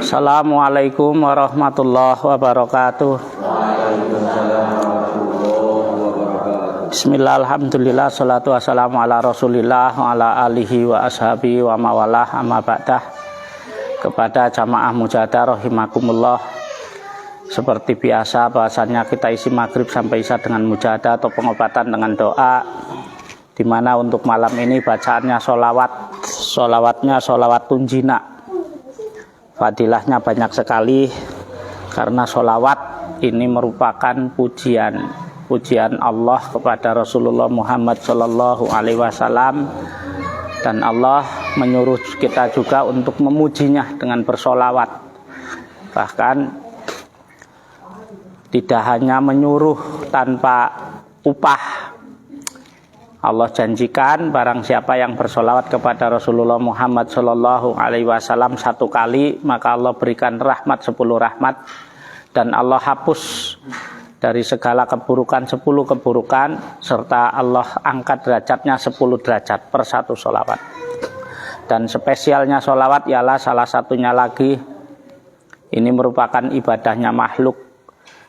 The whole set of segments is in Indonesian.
Assalamualaikum warahmatullahi wabarakatuh. Bismillah, alhamdulillah, salatu wassalamu ala rasulillah wa ala alihi wa ashabi wa mawalah amma ba'dah. Kepada jamaah mujahadah rahimakumullah, seperti biasa bahasanya kita isi maghrib sampai isya dengan mujahadah atau pengobatan dengan doa, dimana untuk malam ini bacaannya solawatnya solawat tunjina. Fadilahnya banyak sekali karena solawat ini merupakan pujian Allah kepada Rasulullah Muhammad Sallallahu Alaihi Wasallam, dan Allah menyuruh kita juga untuk memujinya dengan bersolawat. Bahkan tidak hanya menyuruh tanpa upah, Allah janjikan barang siapa yang bersolawat kepada Rasulullah Muhammad Sallallahu Alaihi Wasallam 1 kali, maka Allah berikan rahmat 10 rahmat, dan Allah hapus dari segala keburukan 10 keburukan, serta Allah angkat derajatnya 10 derajat per 1 solawat. Dan spesialnya solawat ialah salah satunya lagi, ini merupakan ibadahnya makhluk,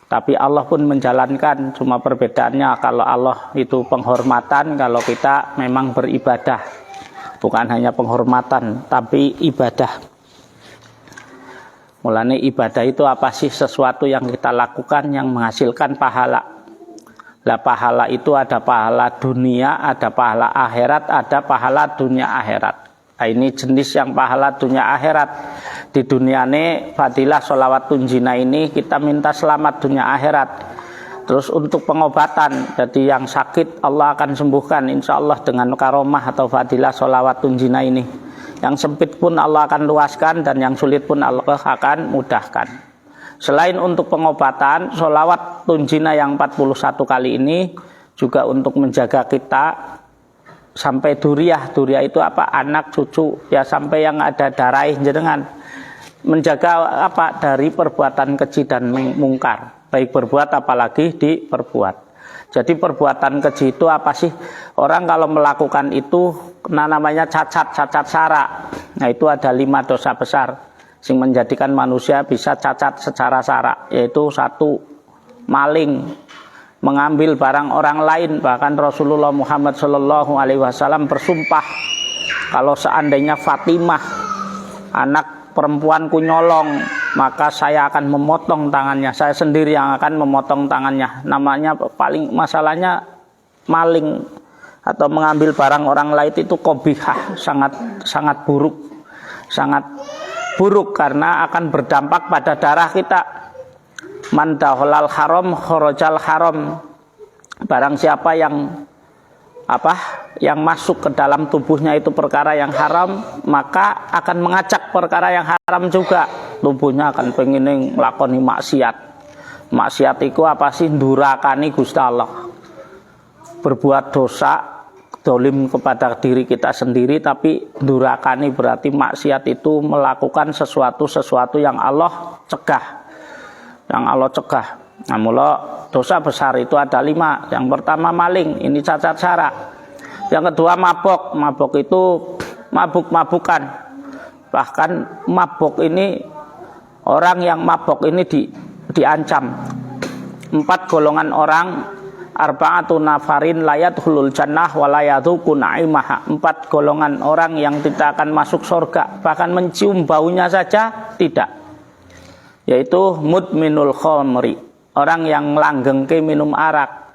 tapi Allah pun menjalankan. Cuma perbedaannya kalau Allah itu penghormatan, kalau kita memang beribadah. Bukan hanya penghormatan, tapi ibadah. Mulanya ibadah itu apa sih? Sesuatu yang kita lakukan yang menghasilkan pahala. Lah pahala itu ada pahala dunia, ada pahala akhirat, ada pahala dunia akhirat. Nah, ini jenis yang pahala dunia akhirat. Di dunia ini fadilah sholawat tunjina ini kita minta selamat dunia akhirat. Terus untuk pengobatan, jadi yang sakit Allah akan sembuhkan insya Allah dengan karomah atau fadilah sholawat tunjina ini. Yang sempit pun Allah akan luaskan, dan yang sulit pun Allah akan mudahkan. Selain untuk pengobatan, sholawat tunjina yang 41 kali ini juga untuk menjaga kita sampai duriah itu apa? Anak cucu ya, sampai yang ada darah jenengan. Menjaga apa? Dari perbuatan keji dan mungkar. Baik berbuat apalagi diperbuat. Jadi perbuatan keji itu apa sih? Orang kalau melakukan itu namanya cacat sara. Nah, itu ada 5 dosa besar yang menjadikan manusia bisa cacat secara sara, yaitu 1, maling, mengambil barang orang lain. Bahkan Rasulullah Muhammad Sallallahu Alaihi Wasallam bersumpah, kalau seandainya Fatimah anak perempuanku nyolong, maka saya akan memotong tangannya, saya sendiri yang akan memotong tangannya. Namanya paling masalahnya maling atau mengambil barang orang lain itu qabihah, sangat buruk karena akan berdampak pada darah kita. Man daholal haram khorojal haram. Barang siapa yang masuk ke dalam tubuhnya itu perkara yang haram, maka akan mengajak perkara yang haram juga. Tubuhnya akan pengen nglakoni maksiat. Maksiat itu apa sih? Durakani Gusti Allah. Berbuat dosa, dolim kepada diri kita sendiri, tapi durakani berarti maksiat itu melakukan sesuatu yang Allah cegah. Nah, mula dosa besar itu ada 5. Yang pertama maling, ini cacat sara. Yang kedua mabok itu mabuk-mabukan. Bahkan mabok ini, orang yang mabok ini diancam 4 golongan orang, arba'atu nafarin layadkhulul jannah wa la yadhuqu na'imaha. 4 golongan orang yang tidak akan masuk surga, bahkan mencium baunya saja tidak. Yaitu mudminul khamri, orang yang langgengke minum arak.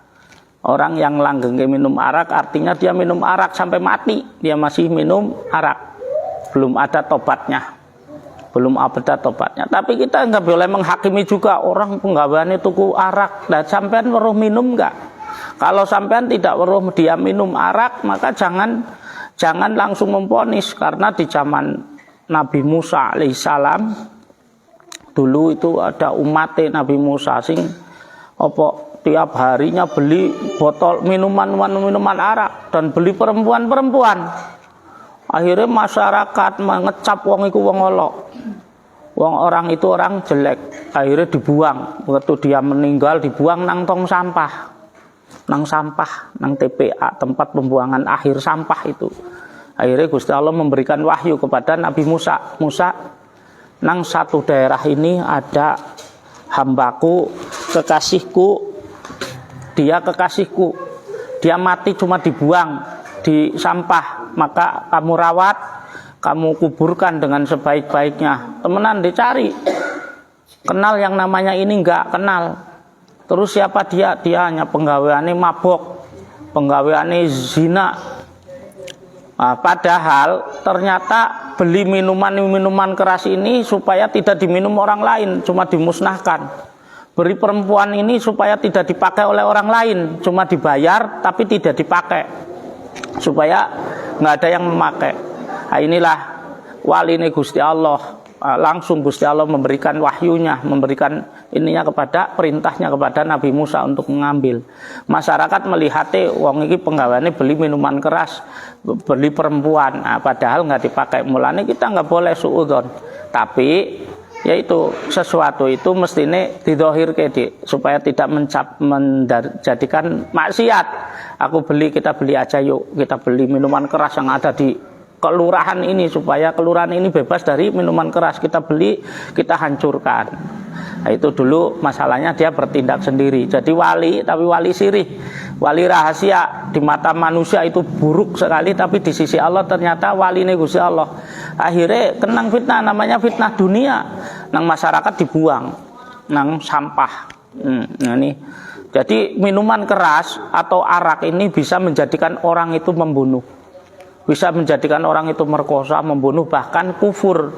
Orang yang langgengke minum arak artinya dia minum arak sampai mati, dia masih minum arak. Belum ada tobatnya. Tapi kita nggak boleh menghakimi juga orang penggaweane tuku arak. Dan sampean weruh minum enggak? Kalau sampean tidak weruh dia minum arak, maka jangan langsung memponis, karena di zaman Nabi Musa alaihissalam dulu itu ada umatnya Nabi Musa sing tiap harinya beli botol minuman arak dan beli perempuan. Akhirnya masyarakat mengecap wong iku wong elok. Wong orang itu orang jelek. Akhirnya dibuang. Waktu dia meninggal dibuang nang tong sampah. Nang TPA, tempat pembuangan akhir sampah itu. Akhirnya Gusti Allah memberikan wahyu kepada Nabi Musa. nang satu daerah ini ada hambaku, kekasihku, dia kekasihku, dia mati cuma dibuang di sampah, maka kamu rawat, kamu kuburkan dengan sebaik-baiknya. Temenan dicari, kenal yang namanya ini enggak kenal. Terus siapa dia? Dia hanya penggaweane mabok, penggaweane zina. Nah, padahal ternyata beli minuman keras ini supaya tidak diminum orang lain, cuma dimusnahkan. Beri perempuan ini supaya tidak dipakai oleh orang lain, cuma dibayar tapi tidak dipakai, supaya nggak ada yang memakai. Nah, inilah wali ini Gusti Allah. Langsung Gusti Allah memberikan wahyunya, memberikan ininya kepada perintahnya kepada Nabi Musa untuk mengambil. Masyarakat melihatnya wong iki penggaweane beli minuman keras, beli perempuan, nah, padahal nggak dipakai. Mulanya kita nggak boleh suudzon, tapi yaitu sesuatu itu mestinya didohirke supaya tidak menjadikan maksiat. Aku beli, kita beli aja yuk, kita beli minuman keras yang ada di kelurahan ini supaya kelurahan ini bebas dari minuman keras, kita beli, kita hancurkan. Nah, itu dulu masalahnya dia bertindak sendiri. Jadi wali, tapi wali sirih, wali rahasia di mata manusia itu buruk sekali, tapi di sisi Allah ternyata wali ini Gusti Allah. Akhirnya kenang fitnah, namanya fitnah dunia, nang masyarakat dibuang, nang sampah. Nah ini, jadi minuman keras atau arak ini bisa menjadikan orang itu membunuh, bisa menjadikan orang itu merkosa, membunuh, bahkan kufur,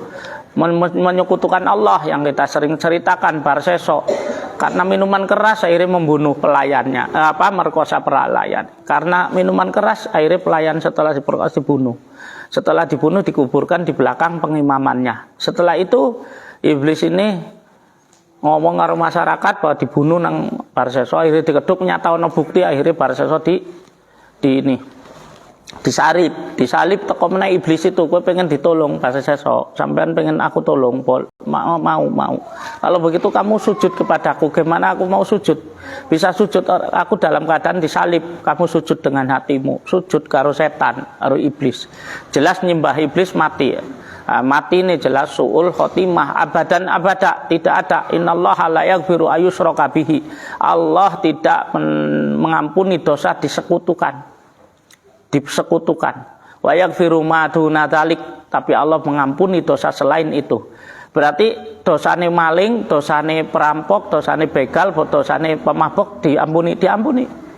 menyekutukan Allah yang kita sering ceritakan barsesok. Karena minuman keras akhirnya membunuh pelayannya, merkosa pelayan. Karena minuman keras akhirnya pelayan setelah diperkosa dibunuh. Setelah dibunuh dikuburkan di belakang pengimamannya. Setelah itu iblis ini ngomong karo masyarakat bahwa dibunuh nang barsesok, akhirnya dikeduk, nyataono bukti, akhirnya barsesok disalib teko meneh iblis itu. Kowe pengen ditolong bahasa sesok, sampean pengen aku tolong, mau. Kalau begitu kamu sujud kepadaku. Gimana aku mau sujud? Bisa sujud aku dalam keadaan disalib, kamu sujud dengan hatimu, sujud karo setan, karo iblis. Jelas nyembah iblis mati. Mati ini jelas suul khotimah, abadan abada, tidak ada. Innallaha la yaghfiru ayyushraka bihi. Allah tidak mengampuni dosa disekutukan. Wa yaghfiru ma duna dzalik, tapi Allah mengampuni dosa selain itu. Berarti dosane maling, dosane perampok, dosane begal, dosane pemabok diampuni.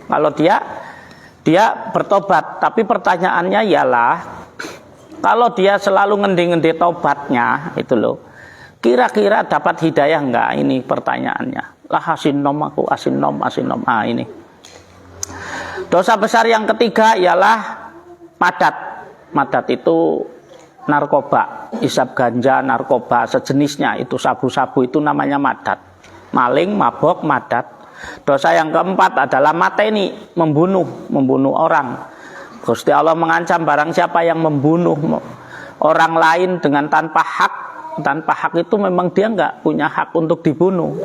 Kalau dia bertobat. Tapi pertanyaannya ialah, kalau dia selalu ngendi-ngendi tobatnya itu loh, kira-kira dapat hidayah enggak? Ini pertanyaannya. Lah asinom aku, asinom. Ini dosa besar yang ketiga ialah madat. Madat itu narkoba, isap ganja, narkoba sejenisnya, itu sabu-sabu, itu namanya madat. Maling, mabok, madat. Dosa yang keempat adalah mateni, membunuh orang. Gusti Allah mengancam barang siapa yang membunuh orang lain dengan tanpa hak. Tanpa hak itu memang dia enggak punya hak untuk dibunuh.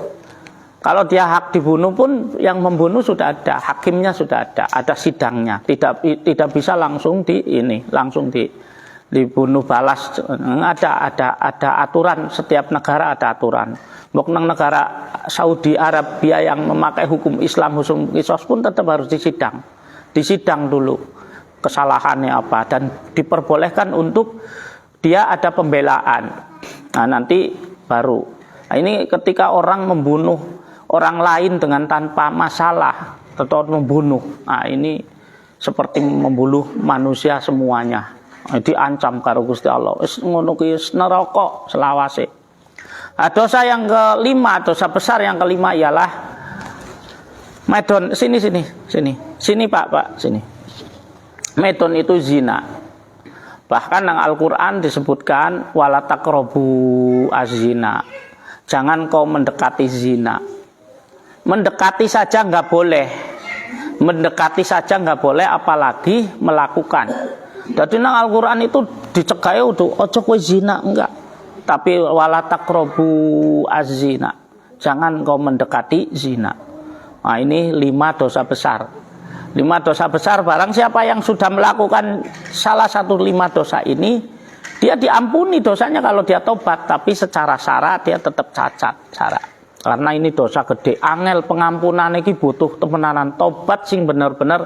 Kalau dia hak dibunuh pun yang membunuh sudah ada, hakimnya sudah ada sidangnya. Tidak bisa langsung dibunuh balas. Ada aturan, setiap negara ada aturan. Bukan negara Saudi Arabia yang memakai hukum Islam, hukum qisas pun tetap harus disidang. Disidang dulu kesalahannya apa, dan diperbolehkan untuk dia ada pembelaan. Nah, nanti baru. Nah, ini ketika orang membunuh orang lain dengan tanpa masalah atau membunuh, nah ini seperti membunuh manusia semuanya. Diancam karo Gusti Allah. Wis ngono kuwi neraka selawase. Nah, dosa yang kelima, dosa besar yang kelima ialah medon. Sini Pak, sini. Medon itu zina. Bahkan dalam Al-Qur'an disebutkan wala taqrabu az-zina. Jangan kau mendekati zina. Mendekati saja nggak boleh, apalagi melakukan. Jadi nang Al-Qur'an itu dicegah itu ojo kowe zina, enggak. Tapi wala taqrabu az-zina. Jangan kau mendekati zina. Nah, ini 5 dosa besar. 5 dosa besar, barang siapa yang sudah melakukan salah satu 5 dosa ini, Dia diampuni dosanya kalau dia tobat, tapi secara syara dia tetap cacat syara. Karena ini dosa gede, angel pengampunan iki butuh temenanan tobat sing bener-bener.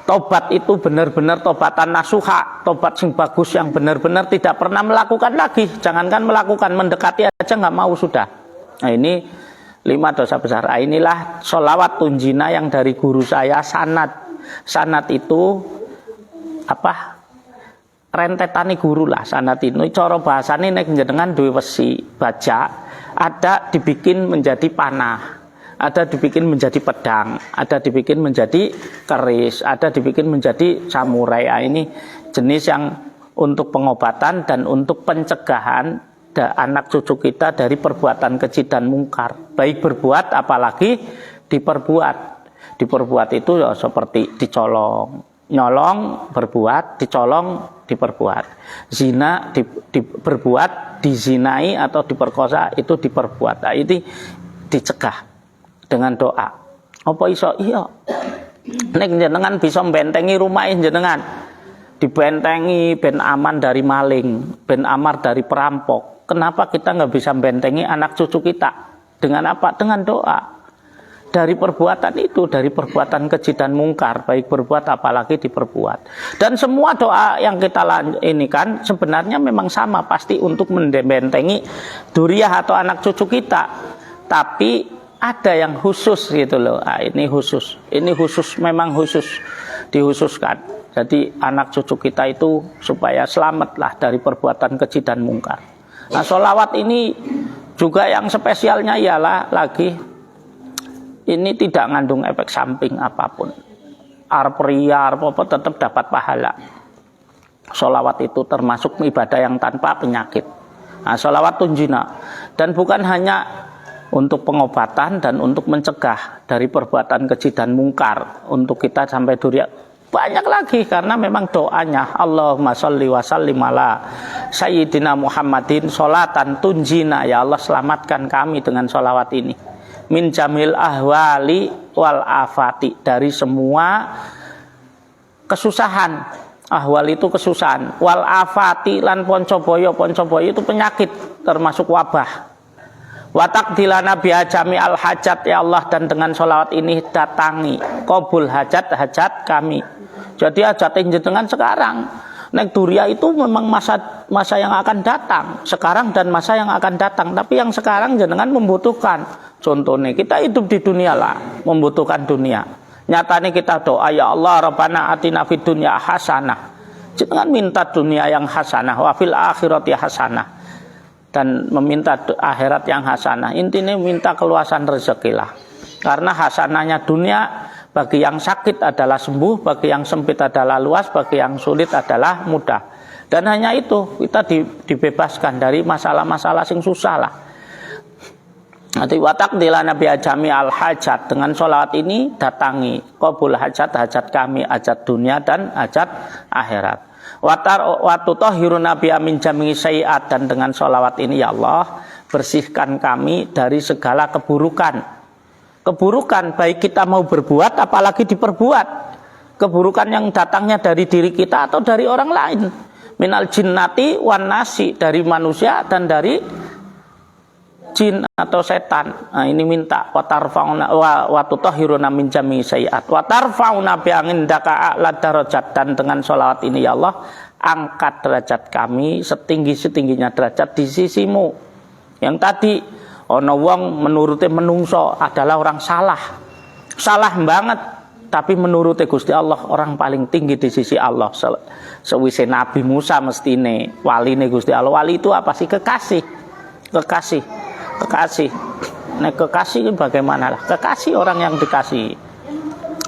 Tobat itu benar-benar tobatan nasuha, tobat sing bagus yang benar-benar tidak pernah melakukan lagi. Jangankan melakukan, mendekati aja nggak mau sudah. Nah ini 5 dosa besar. Nah, inilah sholawat tunjina yang dari guru saya sanad. Sanad itu apa? Rentetani guru lah sanad itu. Cara bahasane nek jenengan duwe wesi baja, ada dibikin menjadi panah. Ada dibikin menjadi pedang, ada dibikin menjadi keris, ada dibikin menjadi samurai. Ini jenis yang untuk pengobatan dan untuk pencegahan anak cucu kita dari perbuatan keji dan mungkar. Baik berbuat apalagi diperbuat. Diperbuat itu ya seperti dicolong, nyolong berbuat, dicolong diperbuat. Zina berbuat, dizinai atau diperkosa itu diperbuat. Nah, ini dicegah dengan doa. Apa iso? Iya. Nek jenengan bisa membentengi rumah jenengan, dibentengi ben aman dari maling, ben aman dari perampok. Kenapa kita nggak bisa membentengi anak cucu kita? Dengan apa? Dengan doa. Dari perbuatan itu, dari perbuatan keji dan mungkar, baik berbuat apalagi diperbuat. Dan semua doa yang kita ini kan sebenarnya memang sama, pasti untuk membentengi duriah atau anak cucu kita. Tapi ada yang khusus gitu loh. Nah, ini khusus memang khusus dikhususkan. Jadi anak cucu kita itu supaya selamatlah dari perbuatan keji dan mungkar. Nah, sholawat ini juga yang spesialnya ialah lagi ini tidak mengandung efek samping apapun. Arpria apa tetap dapat pahala. Sholawat itu termasuk ibadah yang tanpa penyakit. Nah, sholawat tunjina dan bukan hanya untuk pengobatan dan untuk mencegah dari perbuatan keji dan mungkar, untuk kita sampai durian banyak lagi, karena memang doanya Allahumma sholli wa sallim ala sayyidina Muhammadin sholatan tunjina, ya Allah selamatkan kami dengan sholawat ini min jamil ahwali wal afati, dari semua kesusahan. Ahwal itu kesusahan, wal afati lan poncoboyo itu penyakit termasuk wabah. Watak dilana biha jami al hajat, ya Allah, dan dengan sholawat ini datangi qabul hajat kami. Jadi hajat jenengan sekarang. Nek duria itu memang masa yang akan datang, sekarang dan masa yang akan datang. Tapi yang sekarang jenengan membutuhkan. Contohnya kita hidup di dunia lah, membutuhkan dunia. Nyatanya kita doa, ya Allah Rabbana atina fid dunya hasanah. Jenengan minta dunia yang hasanah, wa fil akhirati hasanah. Dan meminta akhirat yang hasanah. Intinya minta keluasan rezeki lah. Karena hasanahnya dunia bagi yang sakit adalah sembuh, bagi yang sempit adalah luas, bagi yang sulit adalah mudah. Dan hanya itu kita dibebaskan dari masalah-masalah yang susah lah. Nanti watak dilana biha jami al hajat, dengan sholawat ini datangi qabul hajat kami, hajat dunia dan hajat akhirat. Watu tohirun nabi amin jami sayiat, dan dengan sholawat ini ya Allah bersihkan kami dari segala keburukan. Keburukan baik kita mau berbuat apalagi diperbuat. Keburukan yang datangnya dari diri kita atau dari orang lain. Minal jinnati wan nasi, dari manusia dan dari jin atau setan. Nah, ini minta watarfauna wa tutahhiruna min jami sayiat watarfauna bi indaka a'la darajat, dan dengan sholawat ini ya Allah angkat derajat kami setinggi-tingginya derajat di sisimu. Yang tadi ono wong menuruti menungso adalah orang salah banget, tapi menuruti Gusti Allah orang paling tinggi di sisi Allah. Sewise Nabi Musa mestine waline Gusti Allah. Wali itu apa sih? Kekasih. Nek kekasih bagaimana lah? Kekasih orang yang dikasih.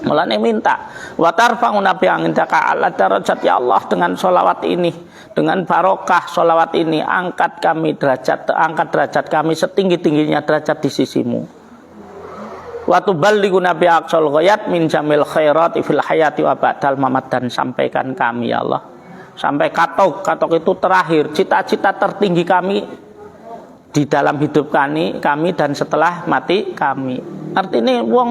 Mulane minta watarfa'una bi indaka ala darajat, ya Allah dengan sholawat ini, dengan barokah sholawat ini angkat derajat kami setinggi-tingginya derajat di sisimu. Wa tuballighuna bi aqsal ghayat min jamil khairat fil hayati wa ba'dal mamat, dan sampaikan kami ya Allah sampai katok itu terakhir, cita-cita tertinggi kami di dalam hidup kami dan setelah mati kami. Artinya wong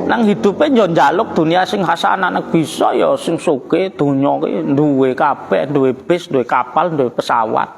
nang hidupe yo njaluk dunia sing hasanah, nek bisa ya sing sugih donya ki duwe kabeh, duwe bis, duwe kapal, duwe pesawat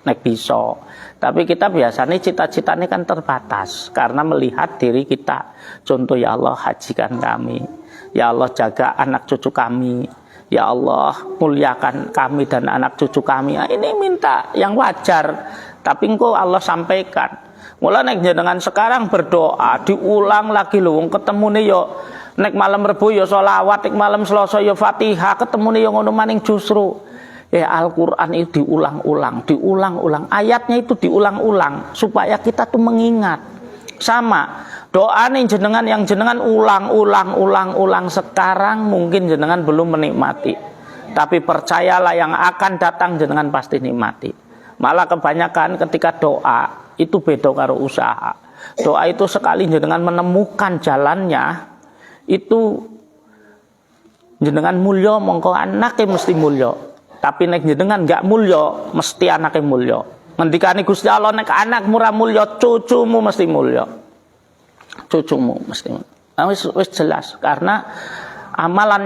nek bisa. Tapi kita biasanya cita-citanya kan terbatas karena melihat diri kita. Contoh, ya Allah hajikan kami, ya Allah jaga anak cucu kami, ya Allah muliakan kami dan anak cucu kami. Nah, ini minta yang wajar, tapi engkau Allah sampaikan. Mula nek jenengan sekarang berdoa diulang lagi lho, wong ketemune yo nek malam Rebo yo selawat, nek malam Selasa yo Fatihah, ketemune yo ngono maning justru Al-Qur'an itu diulang-ulang, ayatnya itu diulang-ulang supaya kita tuh mengingat. Sama doa nih jenengan yang jenengan ulang sekarang mungkin jenengan belum menikmati, tapi percayalah yang akan datang jenengan pasti nikmati. Malah kebanyakan ketika doa itu beda karo usaha. Doa itu sekali jenengan menemukan jalannya, itu jenengan mulya mongko anake mesti mulya. Tapi nek jenengan enggak mulya, mesti anake mulya. Ngendikane Gusti Allah, nek anak murah mulya, cucumu mesti mulya. Cucumu mesti. Wis jelas, karena amalan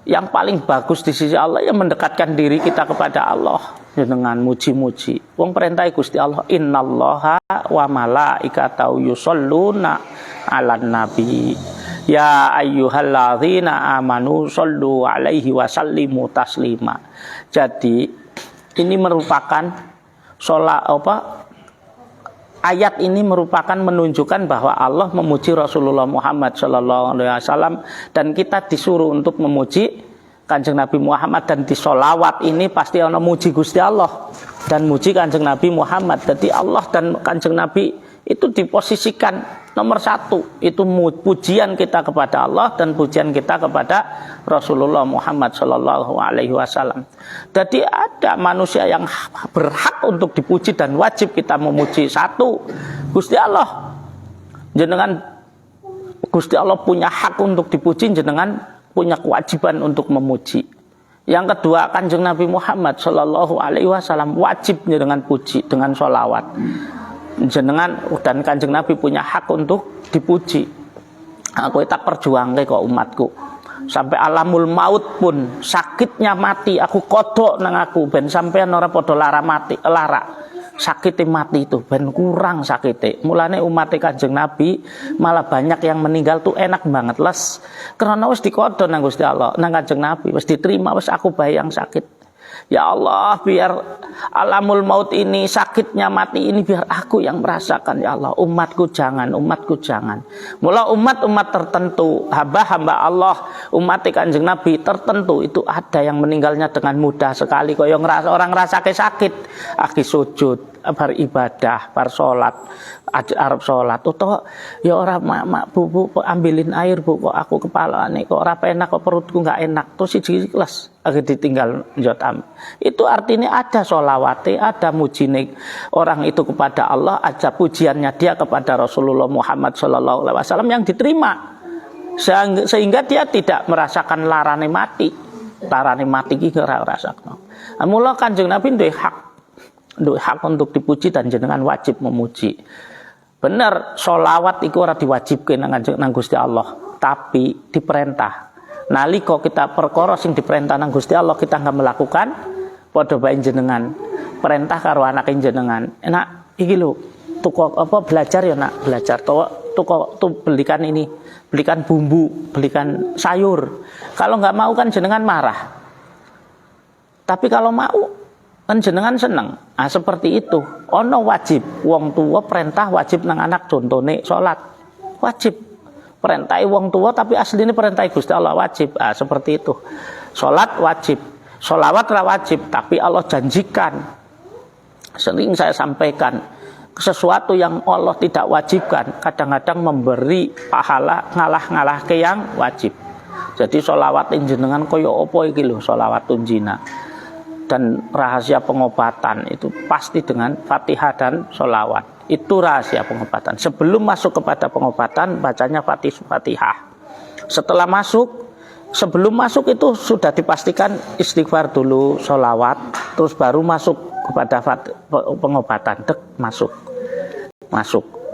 yang paling bagus di sisi Allah yang mendekatkan diri kita kepada Allah dengan muji-muji. Wong perintah Gusti Allah, innallaha wa malaikatahu yusholluna 'alan nabi ya ayyuhalladzina amanu shollu 'alaihi wa sallimu taslima. Jadi ini merupakan ayat ini merupakan menunjukkan bahwa Allah memuji Rasulullah Muhammad sallallahu alaihi wasallam, dan kita disuruh untuk memuji Kanjeng Nabi Muhammad, dan di sholawat ini pasti ana muji Gusti Allah dan muji Kanjeng Nabi Muhammad. Jadi Allah dan Kanjeng Nabi itu diposisikan nomor satu, itu pujian kita kepada Allah dan pujian kita kepada Rasulullah Muhammad Shallallahu Alaihi Wasallam. Jadi ada manusia yang berhak untuk dipuji dan wajib kita memuji. Satu, Gusti Allah. Jenengan Gusti Allah punya hak untuk dipuji, jenengan punya kewajiban untuk memuji. Yang kedua, Kanjeng Nabi Muhammad Shallallahu Alaihi Wasallam wajib dengan puji, dengan sholawat. Jenengan dan Kanjeng Nabi punya hak untuk dipuji. Aku tak perjuangke kok umatku. Sampai alamul maut pun sakitnya mati aku kodok nang aku ben sampean ora padha lara mati, lara. Sakite mati itu ben kurang sakite. Mulane umat Kanjeng Nabi malah banyak yang meninggal tuh enak banget les. Karena wis dikodho nang Gusti Allah, nang Kanjeng Nabi wis diterima, wis aku bayang sakit. Ya Allah, biar alamul maut ini, sakitnya mati ini biar aku yang merasakan. Ya Allah, umatku jangan. Mula umat-umat tertentu, hamba-hamba Allah, umat Kanjeng Nabi tertentu itu ada yang meninggalnya dengan mudah sekali. Kaya orang ngerasa sakit, aki sujud, bar ibadah, bar sholat, arep sholat, atau ya orang mak bu ambilin air bu, kok aku kepala nih, kok ora enak, kok perutku nggak enak, terus siji kelas agak ditinggal jotam. Itu artinya ada sholawate, ada mujine orang itu kepada Allah, ada pujiannya dia kepada Rasulullah Muhammad Sallallahu Alaihi Wasallam yang diterima, sehingga dia tidak merasakan larane mati iki ora rasakan. Mula Kanjeng Nabi duwe hak untuk dipuji dan jenengan wajib memuji. Bener, sholawat itu ora diwajibkan nang Gusti Allah, tapi diperintah. Nalika kita perkara sing diperintah nang Gusti Allah kita enggak melakukan, padha bae jenengan perintah karo anake jenengan. Enak iki lho, tuku apa belajar ya nak, belajar tuku belikan ini, belikan bumbu, belikan sayur. Kalau enggak mau kan jenengan marah. Tapi kalau mau kan jenengan seneng. Ah seperti itu. Ono wajib wong tua perintah wajib nang anak, contone salat. Wajib. Perintah wong tua tapi aslinya perintah Gusti Allah wajib. Ah seperti itu. Salat wajib. Sholawat wajib, tapi Allah janjikan. Sering saya sampaikan, sesuatu yang Allah tidak wajibkan kadang-kadang memberi pahala ngalah ke yang wajib. Jadi sholawat jenengan koyo opo iki lho, sholawat tunjina. Dan rahasia pengobatan itu pasti dengan Fatihah dan sholawat. Itu rahasia pengobatan. Sebelum masuk kepada pengobatan, bacanya Fatihah. Setelah masuk, sebelum masuk itu sudah dipastikan istighfar dulu, sholawat, terus baru masuk kepada pengobatan. Masuk.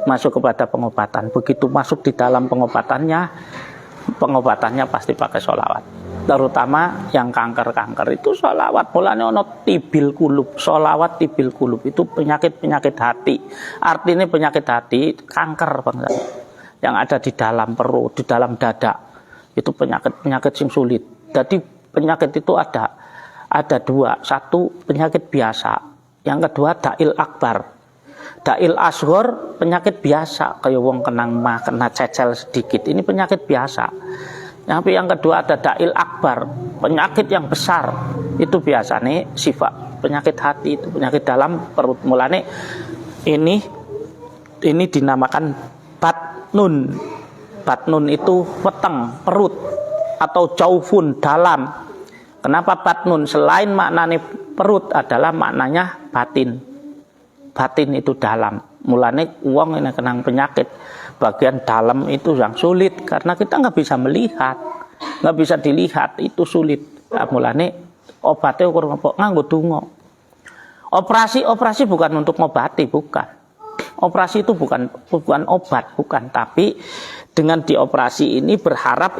masuk kepada pengobatan. Begitu masuk di dalam pengobatannya pasti pakai sholawat. Terutama yang kanker itu sholawat. Mulane ono tibil kulub, sholawat tibil kulub itu penyakit hati. Artinya penyakit hati kanker bangsa. Yang ada di dalam perut, di dalam dada. Itu penyakit yang sulit. Jadi penyakit itu ada dua. Satu penyakit biasa, yang kedua da'il akbar. Da'il asghar penyakit biasa, kayak wong kena cecel sedikit, ini penyakit biasa. Tapi yang kedua ada da'il akbar, penyakit yang besar. Itu biasanya sifat penyakit hati, itu penyakit dalam perut. Mulane ini dinamakan batnun. Batnun itu weteng, perut, atau jaufun, dalam. Kenapa batnun? Selain maknanya perut adalah maknanya batin. Batin itu dalam. Mulane uang ini kenang penyakit bagian dalam itu yang sulit karena kita nggak bisa melihat, nggak bisa dilihat, itu sulit. Nah, mulane obatnya ukur nganggo donga. Operasi bukan untuk ngobati, bukan. Operasi itu bukan obat, bukan. Tapi dengan dioperasi ini berharap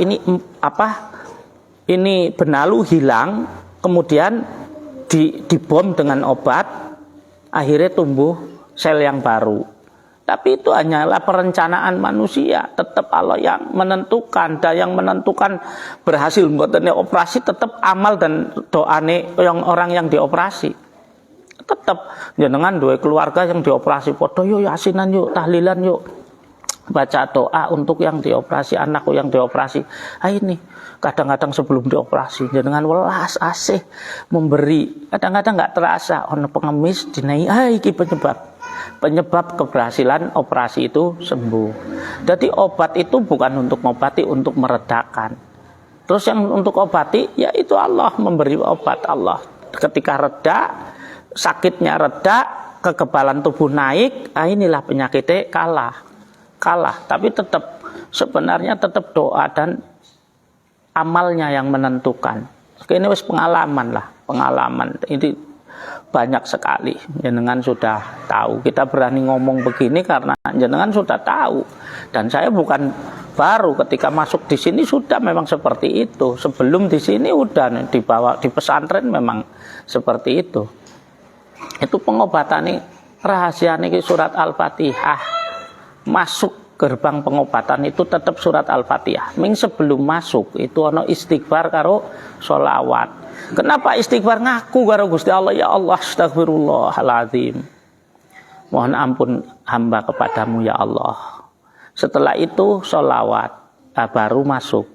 ini benalu hilang, kemudian dibom dengan obat, akhirnya tumbuh sel yang baru. Tapi itu hanyalah perencanaan manusia. Tetap Allah yang menentukan, dan yang menentukan berhasil membuatnya operasi tetap amal dan doane yang orang yang dioperasi. Tetap jenengan dua keluarga yang dioperasi, podo yuk yasinan yuk, tahlilan yuk, baca doa untuk yang dioperasi, anakku yang dioperasi. Ini kadang-kadang sebelum dioperasi jenengan welas asih memberi, kadang-kadang nggak terasa ono pengemis dinai, iki penyebab keberhasilan operasi itu sembuh. Jadi obat itu bukan untuk mengobati, untuk meredakan. Terus yang untuk obati yaitu Allah memberi obat. Allah ketika reda, sakitnya reda, kekebalan tubuh naik, inilah penyakitnya kalah. Tapi tetap sebenarnya tetap doa dan amalnya yang menentukan. Ini wis pengalaman ini banyak sekali. Jenengan sudah tahu. Kita berani ngomong begini karena jenengan sudah tahu. Dan saya bukan baru, ketika masuk di sini sudah memang seperti itu. Sebelum di sini udah dibawa di pesantren memang seperti itu. Itu pengobatan ini rahasia ini surat Al-Fatihah. Masuk gerbang pengobatan itu tetap surat Al-Fatihah. Sebelum masuk itu ono istighfar karo sholawat. Kenapa istighfar? Ngaku karo Gusti Allah, ya Allah astagfirullahaladzim, mohon ampun hamba kepadamu ya Allah. Setelah itu sholawat, baru masuk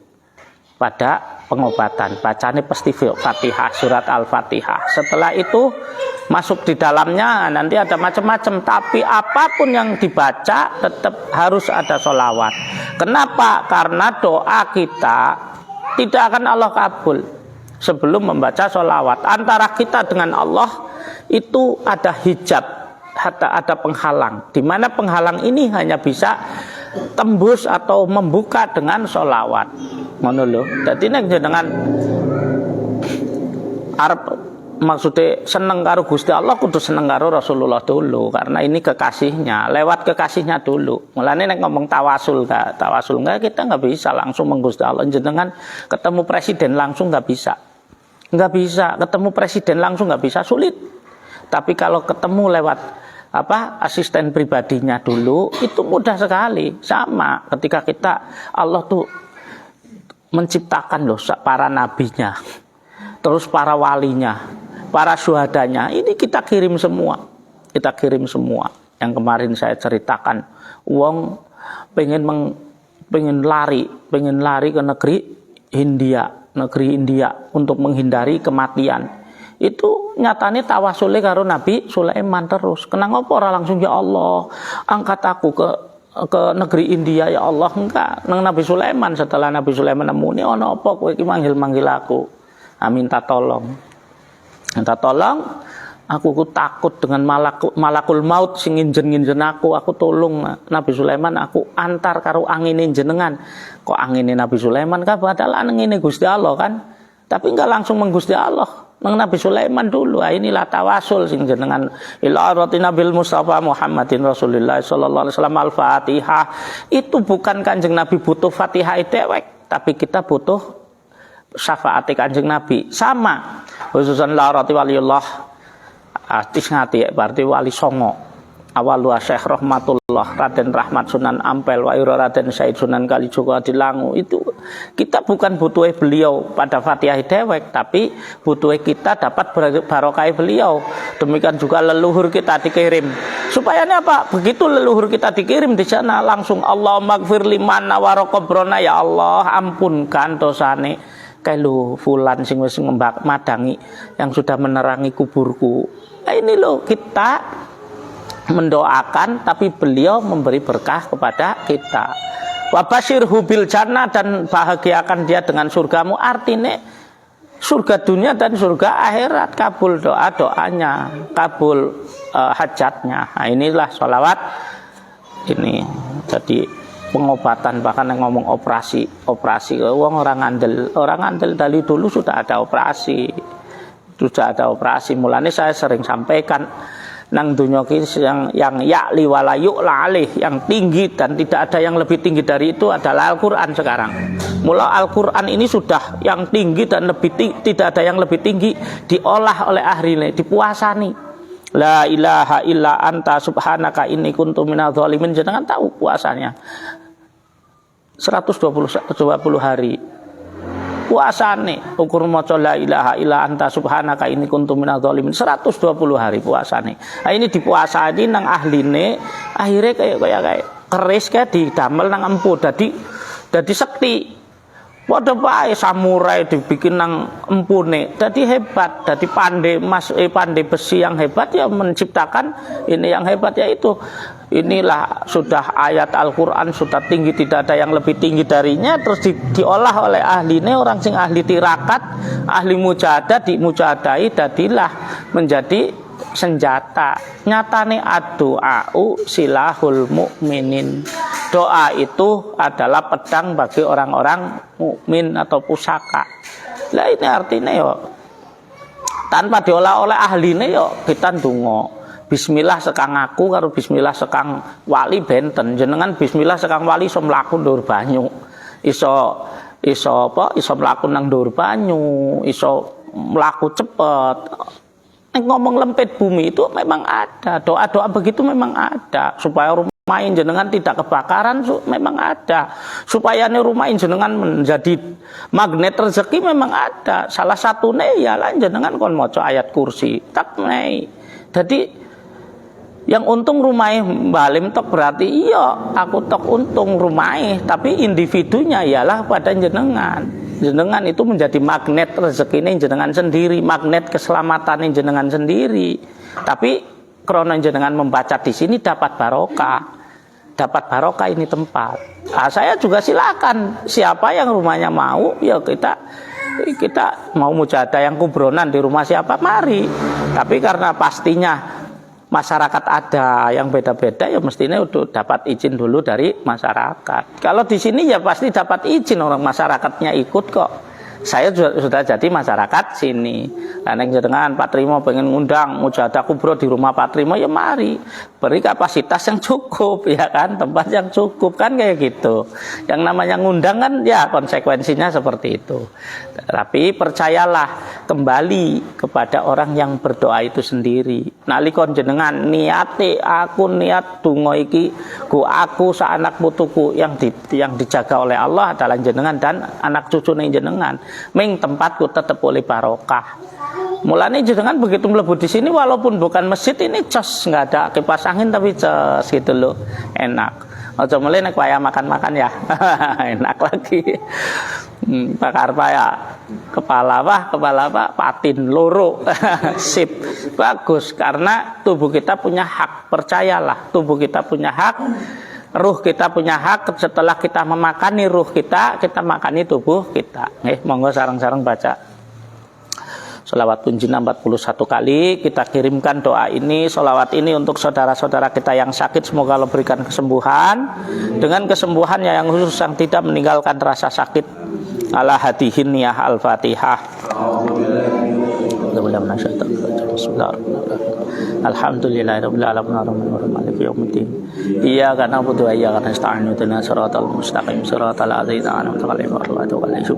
pada pengobatan. Bacanya pasti Fatihah, surat Al-Fatihah. Setelah itu masuk di dalamnya nanti ada macam-macam, tapi apapun yang dibaca tetap harus ada sholawat. Kenapa? Karena doa kita tidak akan Allah kabul sebelum membaca sholawat. Antara kita dengan Allah itu ada hijab, ada penghalang, di mana penghalang ini hanya bisa tembus atau membuka dengan sholawat. Ngono lho. Dadi nek jenengan arep maksudnya seneng karo Gusti Allah, kudu seneng karo Rasulullah dulu, karena ini kekasihnya, lewat kekasihnya dulu. Mulane nek ngomong tawasul enggak, kita nggak bisa langsung menggusti Allah. Jenengan ketemu presiden langsung nggak bisa, ketemu presiden langsung nggak bisa, sulit. Tapi kalau ketemu lewat asisten pribadinya dulu, itu mudah sekali. Sama ketika kita, Allah tuh menciptakan loh para nabinya, terus para walinya, para syuhadanya, ini kita kirim semua. Yang kemarin saya ceritakan, wong pengen lari ke negeri India untuk menghindari kematian. Itu nyatanya tawasulnya karo Nabi Sulaiman terus. Kenapa orang langsung ya Allah angkat aku ke negeri India ya Allah? Enggak, nang Nabi Sulaiman. Setelah Nabi Sulaiman nemuni ono apa kowe iki manggil aku. Minta tolong. Aku takut dengan malakul maut sing nginjen aku tolong Nabi Sulaiman, aku antar karo angine jenengan. Kok angine Nabi Sulaiman kan padahal angine Gusti Allah kan. Tapi enggak langsung menggusti Allah. Nang Nabi Sulaiman dulu. Inilah tawasul sing jenengan ila ratina bil Mustafa Muhammadin Rasulillah sallallahu alaihi wasallam al-Fatihah. Itu bukan Kanjeng Nabi butuh Fatihah dewek, tapi kita butuh syafaat Kanjeng Nabi. Sama. Khususan la rati waliullah atis ngati berarti wali songo. Awalu Syekh Rahmatullah Raden Rahmat Sunan Ampel wa Raden Said Sunan Kalijogo Dilangu. Itu kita bukan butuh beliau pada Fatihah dewek, tapi butuh kita dapat barokah beliau. Demikian juga leluhur kita dikirim. Supaya ini apa? Begitu leluhur kita dikirim di sana langsung Allahumma gfir liman warokobrona, ya Allah ampunkan dosane kailu fulan sing wis madangi yang sudah menerangi kuburku. Nah, ini loh kita mendoakan, tapi beliau memberi berkah kepada kita. Wabashirhu bil jannah, dan bahagiakan dia dengan surgamu. Artinya surga dunia dan surga akhirat, kabul doanya, kabul hajatnya. Nah, inilah sholawat ini. Jadi pengobatan, bahkan yang ngomong operasi orang andel dari dulu sudah ada operasi, mulanya saya sering sampaikan nang dunya yang ya'li wala yu'la alih, yang tinggi dan tidak ada yang lebih tinggi dari itu adalah Al-Quran sekarang. Mula Al-Quran ini sudah yang tinggi dan tidak ada yang lebih tinggi, diolah oleh ahlinya, dipuasani. La ilaha illa anta subhanaka inni kuntu minadz dzalimin. Jangan tahu puasanya 120 hari puasane, ukur maca la ilaha illa anta subhanaka inni kuntu minadz dzalimin 120 hari puasane. Nah, ini dipuasani nang ahline, akhirnya kayak keris kayak didamel nang empu dadi sekti. Padha wae samurai dibikin nang empune dadi hebat, dadi pandai besi yang hebat, ya menciptakan ini yang hebat, yaitu inilah sudah ayat Al-Quran sudah tinggi, tidak ada yang lebih tinggi darinya, terus diolah oleh ahlinya, orang sing ahli tirakat, ahli mujahadah, dimujahadai dadilah menjadi senjata. Nyatane ad-du'a'u silahul mu'minin. Doa itu adalah pedang bagi orang-orang mukmin atau pusaka. Lah ini artinya yo tanpa diolah oleh ahline yo kita ndonga. Bismillah sekang aku karo bismillah sekang wali benten. Jenengan bismillah sekang wali iso mlaku ndur banyu. Iso mlaku nang ndur banyu, iso mlaku cepet. Ngomong lempit bumi itu memang ada, doa-doa begitu memang ada, supaya rumah jenengan tidak kebakaran memang ada, supaya rumah jenengan menjadi magnet rezeki memang ada. Salah satunya ya lah jenengan kon maca ayat kursi tak nei. Jadi yang untung rumahnya balim tok berarti iya aku tok untung rumahnya, tapi individunya ialah pada jenengan. Jenengan itu menjadi magnet rezeki ini jenengan sendiri, magnet keselamatan ini jenengan sendiri. Tapi karena jenengan membaca di sini dapat barokah ini tempat. Nah, saya juga silakan siapa yang rumahnya mau, ya kita mau mujahadah yang kubronan di rumah siapa mari. Tapi karena pastinya masyarakat ada yang beda-beda, ya mestinya udah dapat izin dulu dari masyarakat. Kalau di sini ya pasti dapat izin, orang masyarakatnya ikut kok. Saya sudah jadi masyarakat sini. Nah, yang jenengan Pak Trimo pengen ngundang mujahadah kubro di rumah Pak Trimo, ya mari. Beri kapasitas yang cukup, ya kan, tempat yang cukup kan kayak gitu. Yang namanya ngundang kan ya konsekuensinya seperti itu. Tapi percayalah, kembali kepada orang yang berdoa itu sendiri. Nalikon jenengan niate aku niat donga iki go aku sa anak putuku yang dijaga oleh Allah adalah jenengan dan anak cucu jenengan. Ming tempatku tetap oleh barokah. Mulanya jenengan begitu mlebu di sini walaupun bukan masjid ini jos, nggak ada kipas angin tapi jos gitu loh, enak. Ojo mulai nek waya makan-makan ya. Enak lagi. Bakar ya kepala patin loro. Sip. Bagus karena tubuh kita punya hak, percayalah, tubuh kita punya hak. Ruh kita punya hak, setelah kita memakani ruh kita makani tubuh kita. Monggo sareng-sareng baca sholawat tunjina 41 kali. Kita kirimkan doa ini, sholawat ini untuk saudara-saudara kita yang sakit, semoga Allah berikan kesembuhan. Dengan kesembuhannya yang khusus, yang tidak meninggalkan rasa sakit. Ala hadihin ya al-fatihah. billahi minasyaitonir rajim. Bismillahirrahmanirrahim. Alhamdulillahirabbil alamin arrahmanirrahim maliki yaumiddin. Iyyaka na'budu wa iyyaka nasta'in ihdinas siratal mustaqim siratal ladzina an'amta 'alaihim ghairil maghdubi 'alaihim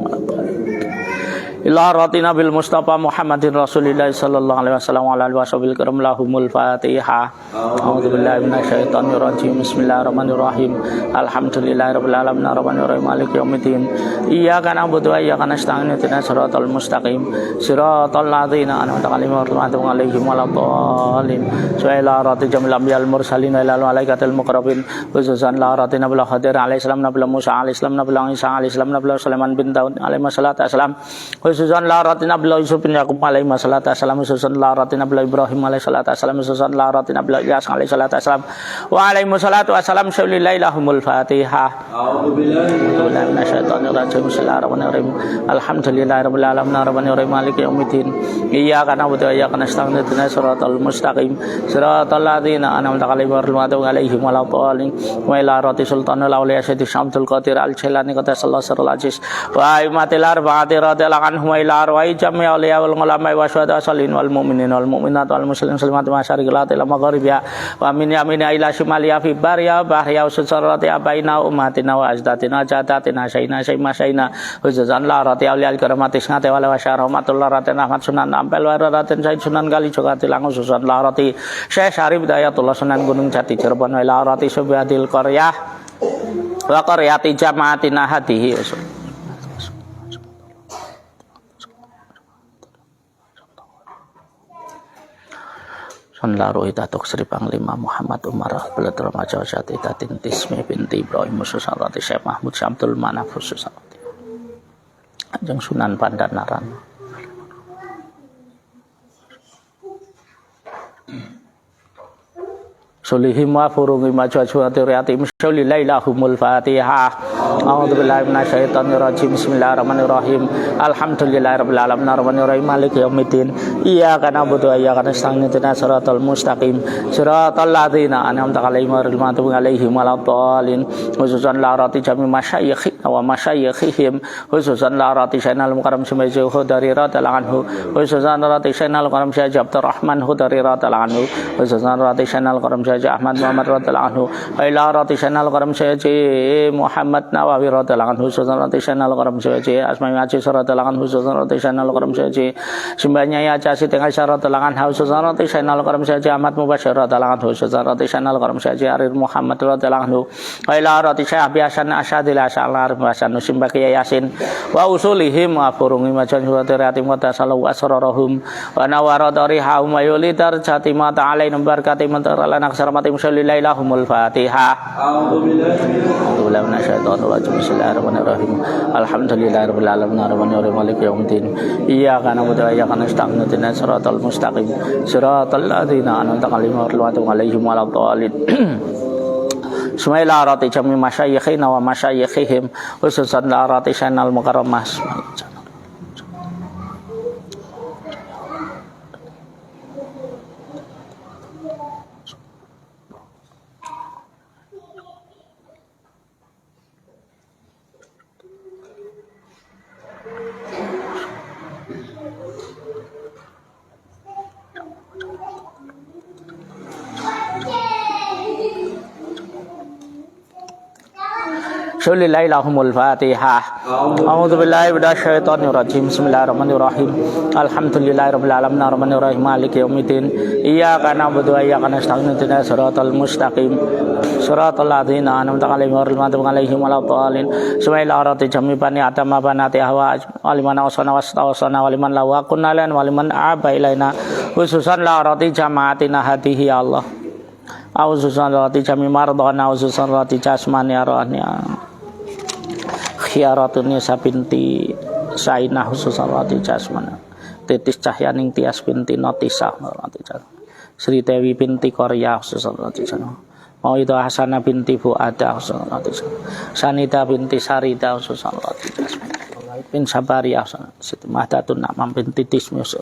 illa ratina bil Mustafa Muhammadin Rasulillah sallallahu alaihi wasallam wa alihi wasallam karam lahumul Fatihah. A'udzubillahi minasyaitonir rajim. Bismillahirrahmanirrahim. Alhamdulillahirabbil alamin arrahmanirrahim maliki yaumiddin. Iyyaka na'budu wa iyyaka nasta'in ihdinas siratal mustaqim siratal ladzina an'amta 'alaihim waladdallin. Ila ratil jamil ambiyal mursalin ila malaikatil muqarrabin khususan la ratina bil Khadir alaihi salam nabi Musa alaihi salam nabi Isa alaihi salam nabi Sulaiman bin Daud alaihi salatu wassalam. Khususan la ratina bila Yusuf bin Yaqub alaihi salatu wassalam. Khususan la ratina bila Ibrahim alaihi salatu wassalam. Khususan la ratina bila Ilyas alaihi salatu wassalam. Wa alaihi salatu wassalam syaulillahi lahumul Fatihah. A'udzubillahi minasyaitonir rajim. Bismillahirrahmanirrahim. Alhamdulillahirabbil alamin arrahmanirrahim maliki yaumiddin. Iyyaka na'budu wa iyyaka nasta'in ihdinas siratal mustaqim siratal ladzina an'amta 'alaihim ghairil maghdubi 'alaihim waladdallin. Wa ila rati sultanul awliya Sayyidi Syamsul Qadir al-Jailani qaddasallahu sirrul aziz wa aimatil arba'ati radhiyallahu anhum ila arwai jami' awliya wal ulama wa syuhada salin wal mu'minin wal mu'minat wal muslimin muslimat masyariqil ardi ila magharibiha wa min yamina ila shimaliha fi bariya bahriya usarati baina ummatina wa ajdatina jadatina sayna sayma sayna huzuzan la rati awliya al-karamatis ngate wala wasyarahmatullah raten ahmad sunan ampel wa raten said sunan kali jogati langus sunan la rati Syekh Syarif Dayatullah Sunan Gunung Jati Cirebon wa la rati subhadil qaryah wa qaryati jamaatina hadihi. Sonlaru itatuk Sri Panglima Muhammad Umar Belatur Majaw Jati Tatin Tismi binti Ibrahim Mususarati Syekh Mahmud Syamtul Manaf Mususarati Ajeng Sunan Pandanaran. Solihim wa furungi majwajwati riyati misaulillahi lahumul Fatihah. A'udzubillahi minasyaitonir rajim. Bismillahirrahmanirrahim. Alhamdulillahirabbil alamin arrahmanirrahim maliki yaumiddin. Iyyaka na'budu wa iyyaka nasta'in ihdinas siratal mustaqim siratal ladzina an'amta 'alaihim ghairil maghdubi 'alaihim waladdallin. Khususan la rati jami masyayikh wa masyayikhihim. Khususan la rati Sayyidina Mukarram Syekh Khudari radhiyallahu anhu. Khususan la rati Sayyidina Mukarram Syekh Abdurrahman Khudari radhiyallahu anhu. Khususan la rati Sayyidina Mukarram Syekh Ahmad Muhammad radhiyallahu anhu. Ila rati Sayyidina Mukarram Syekh Muhammad Nawawi radhiyallahu anhu. Khususan rati Sayyidina Mukarram Syekh Asma'i Aziz radhiyallahu anhu. Khususan rati Sayyidina Mukarram Syekh Simbanya Aja Siti Aisyah radhiyallahu anha. Khususan rati Sayyidina Mukarram Syekh Ahmad Mubasyir radhiyallahu anhu. Khususan rati Sayyidina Mukarram Syekh Arir Muhammad radhiyallahu anhu. Ila rati Syekh Hasan Asyadil Asy'ar Hasan Simbaki Yasin wa usulihim wa furungi majan surati wa tasallu asrarahum wa nawaradari haum mayulidar jatima ta'ala barkati mantarala naksarmati musallillahi lahumul Fatihah. A'udzubillahi minasyaitonir rajim. Bismillahirrahmanirrahim. Alhamdulillahirabbil alamin arrahmanirrahim maliki yaumiddin. Iyyaka na'budu wa iyyaka nasta'in ihdinas siratal mustaqim siratal ladzina an'amta 'alaihim waladdallin. Bismillah rati jami masyayikhina wa masyayikhihim khususan la rati Sayyidina Mukarramah. Syaulillahi lahumul Fatihah. A'udzubillahi minasyaitonir rajim. Bismillahirrahmanirrahim. Alhamdulillahirabbil alamin arrahmanirrahim maliki yaumiddin. Iyyaka na'budu wa iyyaka nasta'in ihdinas siratal mustaqim siratal ladzina an'amta 'alaihim ghairil maghdubi 'alaihim waladdallin. Bismillahirrahmanirrahim. Jami bani adama banati hawa waliman awsana wastawsana waliman lawa kunnalan waliman aba ilaina khususan la rati jamaatina hadihi ya Allah. Auzusan rati jami mardana auzusan rati jasmani arahnya khiyaratun nisa binti Sainah khususan rati jasmana titis cahyaning tias binti notisah rati jasmana Sri Dewi binti Korea khususan rati jasmana mau itu Hasanah binti Fuada khususan rati jasmana Sanida binti Sarida khususan rati jasmana bin Sabariyah Siti Mahdatun Namam binti Tismus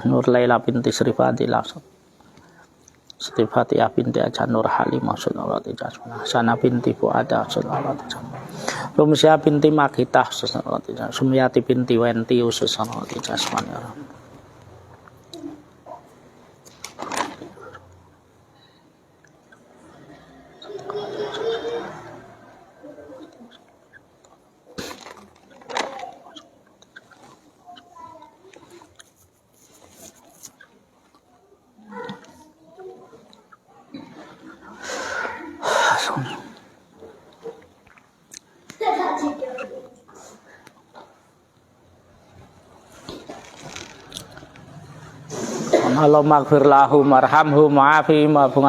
Nur Laila binti Sri Fadilah Siti Fatihah binti Aja Nur Halimah Sunarati Jasmana Sana binti Fuada Sunarati Jasmana Rumsya binti Magitah Sumyati binti Wenti Ususanati Jasmani. Allahumma ighfir lahum warhamhum wa'afihim wa'fu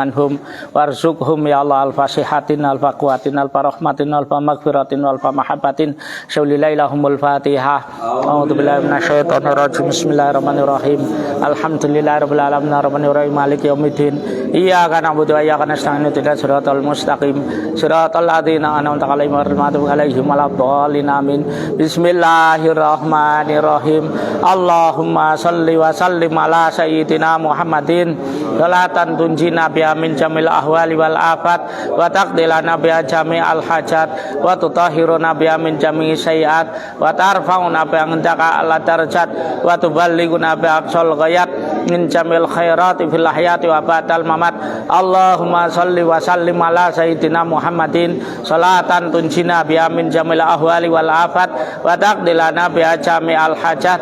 warzuqhum ya Allah al-fasihatin al-faqwatin al-farahmatin al-maghfiratin al-mahabbatin syaulilailahumul fatihah. A'udzubillahi minasyaitonir rajim. Bismillahirrahmanirrahim. Alhamdulillahirabbil alamin arrahmanir rahim maliki yaumiddin. Iyyaka na'budu wa iyyaka nasta'in ihdinas siratal mustaqim siratal ladzina an'amta 'alaihim ghairil maghdubi 'alaihim waladdallin amin. Bismillahirrahmanirrahim. Allahumma shalli wa sallim ala sayyidina Muhammadin salatan tunjina biha min jamil ahwali wal afat wa taqdilana biha jami'al hajat wa tutahhiruna biha min jami'i sayyi'at wa tarfa'una biha indaka ala darajat wa tuballighuna biha aqsal ghayat min jamil khairati fil hayati wa ba'dal mamat. Allahumma shalli wa sallim ala sayyidina Muhammadin salatan tunjina biha min jamil ahwali wal afat wa taqdilana biha jami'al hajat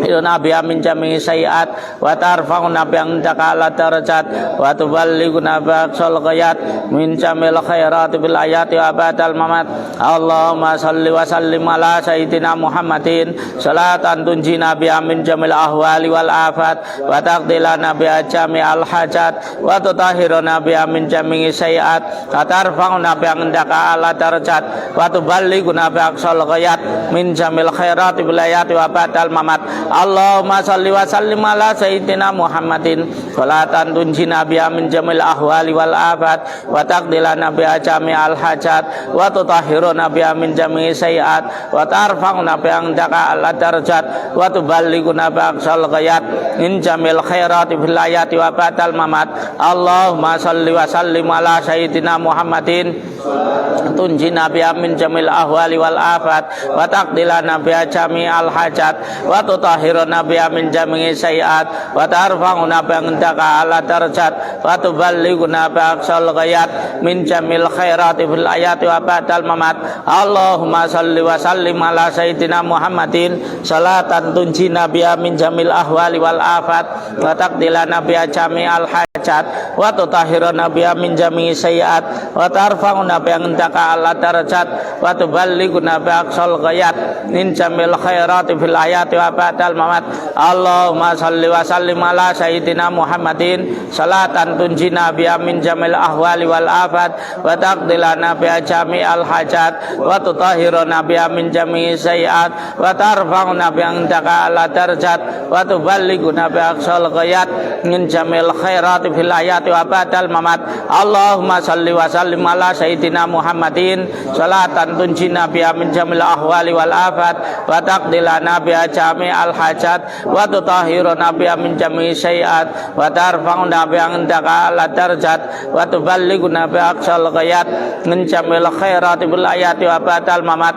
nabi min jami'i sayyi'at wa tarfa'una bi indaka ala darajat wa tuballighuna bi aqsal ghayat min jamil khairati bil ayati wa ba'dal mamat. Allahumma shalli wa sallim ala sayyidina Muhammadin salatan tunjina bi min jamil ahwali wal afat wa taqdilana bi jami'al hajat wa tutahhiruna bi min jami'i sayyi'at wa tarfa'una bi indaka ala darajat wa tuballighuna bi aqsal ghayat min jamil khairati bil ayati wa ba'dal mamat. Allahumma shalli wa sallim ala sayyidina Muhammadin salatan tunjina biha min jamil ahwali wal afat wa taqdilana biha jami'al hajat wa tutahhiruna biha min jami'i sayyi'at wa tarfa'una biha indaka ala darajat wa tuballighuna bi aqsal ghayat min jamil khairati fil hayati wa ba'dal mamat. Allahumma shalli wa sallim ala sayyidina Muhammadin tunjina biha min jamil ahwali wal afat wa taqdilana biha jami'al hajat wa tutahhiruna biha min jami'i sayyi'at wa tarfa'una biha indaka ala darajat wa tuballighuna bi aqsal ghayat min jamil khairati fil hayati wa ba'dal mamat. Allahumma shalli wa sallim ala sayyidina Muhammadin salatan tunjina biha min jamil ahwali wal afat wa taqdilana biha jami'al hajat wa tutahhiruna biha min jami'i sayyi'at wa tarfa'una biha indaka ala darajat wa tuballighuna bi aqsal ghayat min jamil khairati fil hayati wa ba'dal mamat. Allahumma shalli wa sallim ala sayyidina Muhammadin salatan tunjina biha min jamil ahwali wal afat wa taqdilana biha jami'al hajat wa tutahhiruna biha min jami'i sayyi'at wa tarfa'una biha indaka ala darajat wa tuballighuna bi aqsal ghayat min jamil khairati fil hayati wa ba'dal mamat. Allahumma shalli wa sallim ala sayyidina Muhammadin salatan tunjina biha min jamil ahwali wal afat wa taqdilana biha jami'al hajat wa tutahhiruna biha min jami'i sayyi'at wa tarfa'una biha indaka ala darajat wa tuballighuna bi aqsal ghayat min jamil khairati fil hayati wa ba'dal mamat.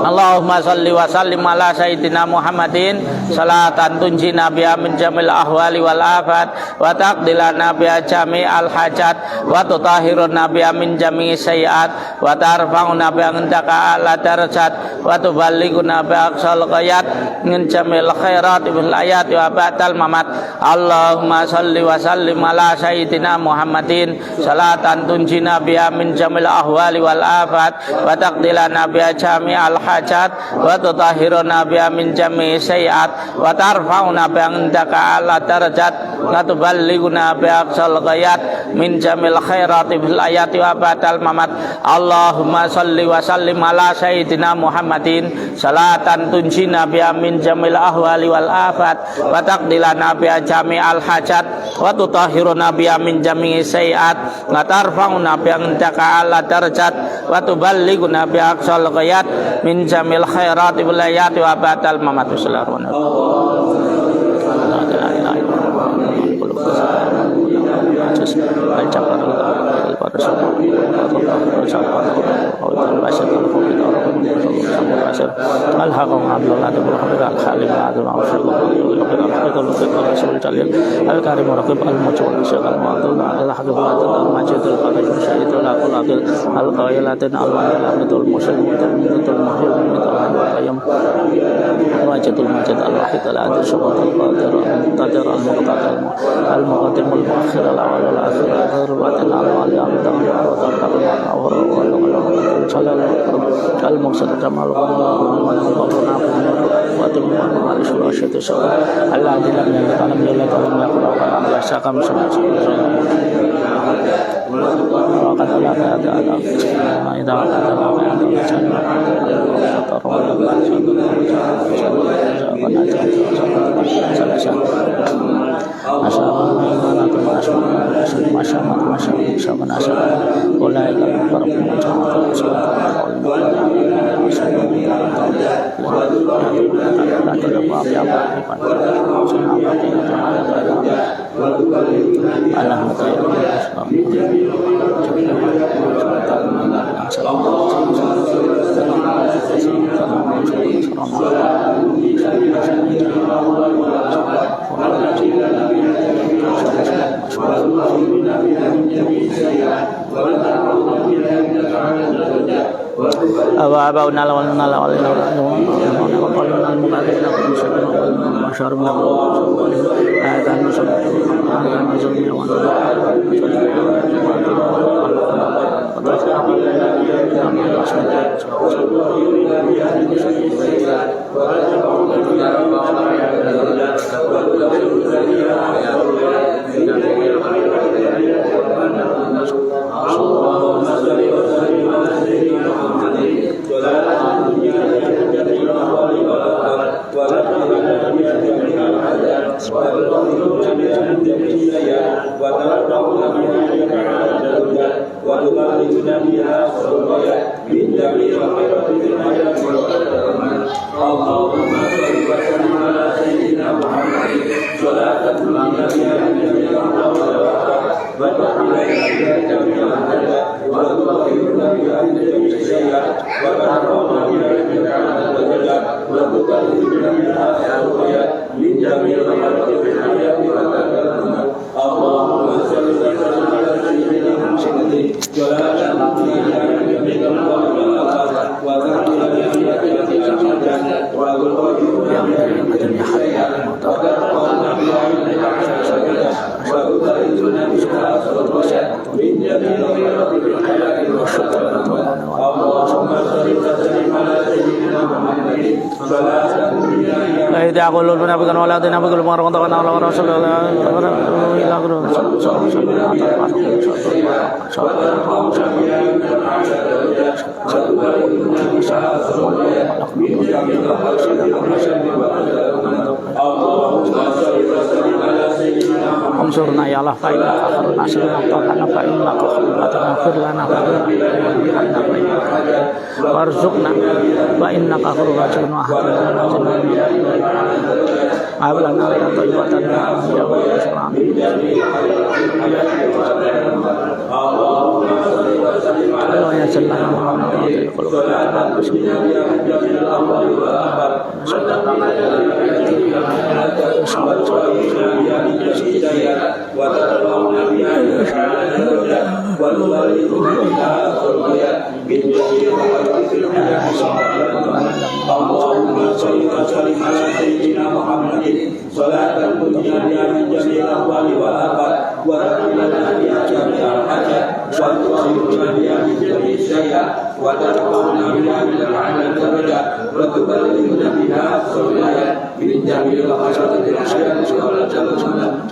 Allahumma shalli wa sallim ala sayyidina Muhammadin salatan tunjina biha min jamil ahwali wal afat wa taqdilana biha jami'al hajat wa tutahhiruna biha min jami'i sayyi'at wa tarfa'una biha indaka ala darajat wa tuballighuna bi aqsal ghayat min jamil khairati fil hayati wa ba'dal mamat. Allahumma shalli wa sallim ala sayyidina Muhammadin salatan tunjina biha min jamil ahwali wal afat wa taqdilana biha jami'al hajat wa tutahhiruna biha min jami'i sayyi'at wa tarfa'una biha indaka ala darajat wa tuballighuna bi aqsal ghayat min jamil khairati fil hayati wa ba'dal mamat. Allahumma shalli wa sallim ala sayyidina Muhammadin salatan tunjina biha min jamil ahwali wal afat wa taqdilana biha jami'al hajat wa tutahhiruna biha min jami'i sayyi'at wa tarfa'una biha indaka ala darajat wa tuballighuna bi aqsal ghayat min jamil khairati fil hayati wa ba'dal mamat. Sallallahu al-muqit al-rasul al-jalil al-karim al-raqib al-mujawal syakal ma'adul al-hakim al-majidul qadim syahidul akul-akil al-qayilatin al-manilatul muslimutul mutul muhil al-qayyam al-majidul majid al-wahid al-adil syukur al-qadir al-muqtadir al-muqtadir al-muqadim al-muakhir al-awal al-akhir al-rubatin al-wali al-muqtadir al-muqsad jamal Ansurna ya Allah fa inna khairun nasirna ta'ala fa inna khairun lana warzuqna wa inna khairun rajulun wa hadina ablana ya tayyibatan ya wa Allah ya sallallahu alaihi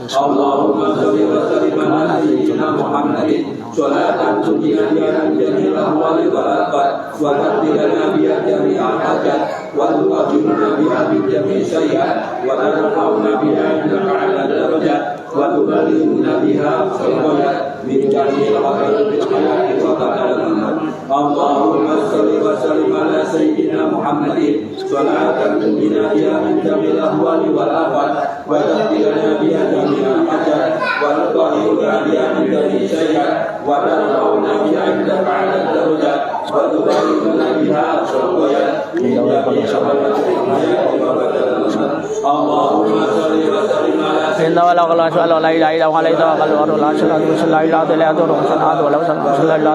Allahumma salli wa sallim ala sayyidina Muhammadin salatan tunjina biha min jami'il ahwali wal afat wa taqdirana biha jami'al hajat wa tuqaddiruna biha min jami'i sayyi'at wa tarfa'una biha indaka 'ala darajat wa tuballighuna biha khairat min jami'il khairat fil hayati wa ba'da al-mamat. Allahumma salli wa sallim ala sayyidina Muhammadin salatan tunjina biha min jami'il ahwali wal afat wa taqdirana biha jami'al hajat wa وتطهرنا بها من جميع السيئات وترفعنا بها عندك أعلى الدرجات وتبلغنا بها أقصى الغايات من جميع خيرات الحياة وبركات الممات اللهم صل وسلم على إن ولا قال شاء الله لا إله إلا هو عليه توكل ولا لا شريك له لا إله إلا هو سبحانه ولا لا